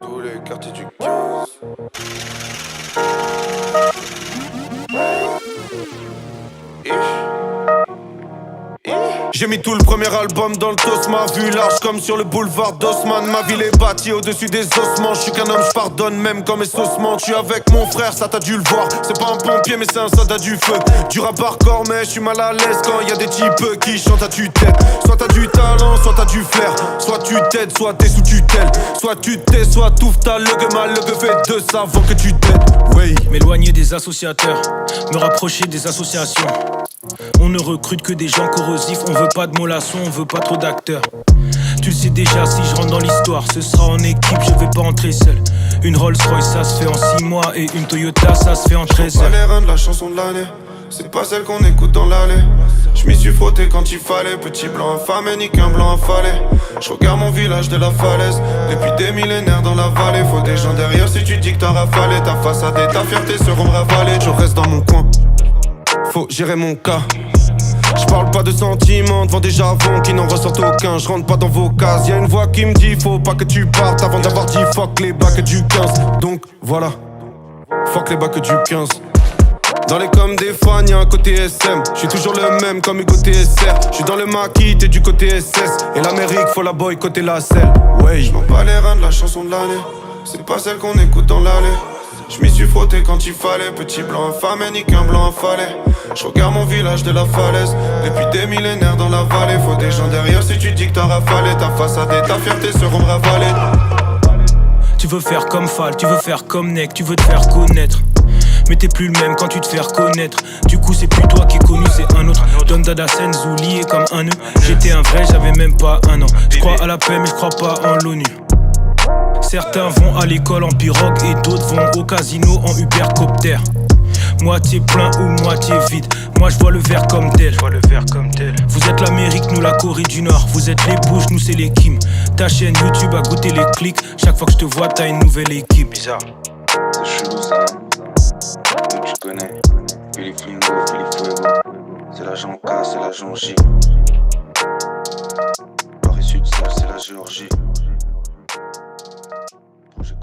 Tous les quartiers du 15. J'ai mis tout le premier album dans le tos, ma vue large comme sur le boulevard d'Haussmann. Ma ville est bâtie au-dessus des ossements. Je suis qu'un homme, je pardonne même quand mes sauces mentent. Je suis avec mon frère, ça t'as dû le voir. C'est pas un pompier mais c'est un soldat du feu. Du rap hardcore mais je suis mal à l'aise quand y a des types qui chantent à tue-tête. Soit t'as du talent, soit t'as du flair. Soit tu t'aides, soit t'es sous tutelle. Soit tu t'aides, soit touffe ta legue. Ma legue fait de ça avant que tu t'aides. Oui. M'éloigner des associateurs, me rapprocher des associations. On ne recrute que des gens corrosifs. On veut pas de mollassons, on veut pas trop d'acteurs. Tu le sais déjà, si je rentre dans l'histoire, ce sera en équipe, je vais pas entrer seul. Une Rolls Royce, ça se fait en 6 mois. Et une Toyota, ça se fait en 13 heures. Pas les reins de la chanson de l'année, c'est pas celle qu'on écoute dans l'allée. Je m'y suis frotté quand il fallait. Petit blanc infâme, nique un blanc affalé. Je regarde mon village de la falaise. Depuis des millénaires dans la vallée. Faut des gens derrière si tu dis que t'as rafalé. Ta façade et ta fierté seront ravalées. Je reste dans mon coin, faut gérer mon cas. Je parle pas de sentiments devant des javons qui n'en ressortent aucun. Je rentre pas dans vos cases. Y'a une voix qui me dit faut pas que tu partes avant d'avoir dit fuck les bacs du 15. Donc voilà, fuck les bacs du 15. Dans les coms des fans y'a un côté SM. J'suis toujours le même comme Hugo TSR. J'suis dans le maquis, t'es du côté SS. Et l'Amérique faut la boycotter la selle. Ouais, j'm'en bats les reins de la chanson de l'année. C'est pas celle qu'on écoute dans l'allée. J'm'y suis frotté quand il fallait. Petit blanc infâme et nique un blanc affalé. J'regarde mon village de la falaise. Depuis des millénaires dans la vallée. Faut des gens derrière si tu dis que t'as rafalé. Ta façade et ta fierté seront ravalées. Tu veux faire comme Fall, tu veux faire comme Neck, tu veux te faire connaître. Mais t'es plus le même quand tu te fais reconnaître. Du coup c'est plus toi qui est connu, c'est un autre. Don Dada Senzu lié comme un nœud. J'étais un vrai, j'avais même pas un an. Je crois à la paix mais je crois pas en l'ONU. Certains vont à l'école en pirogue et d'autres vont au casino en Ubercopter. Moitié plein ou moitié vide, moi je vois le verre comme tel. Vous êtes l'Amérique, nous la Corée du Nord. Vous êtes les Bush, nous c'est les Kim. Ta chaîne YouTube a goûté les clics. Chaque fois que je te vois t'as une nouvelle équipe. Bizarre, c'est chelou ça. Tu connais, Philippe Flingo, Philippe Fuego. C'est l'agent K, c'est l'agent J. Nord et Sud, ça c'est la Géorgie. Projet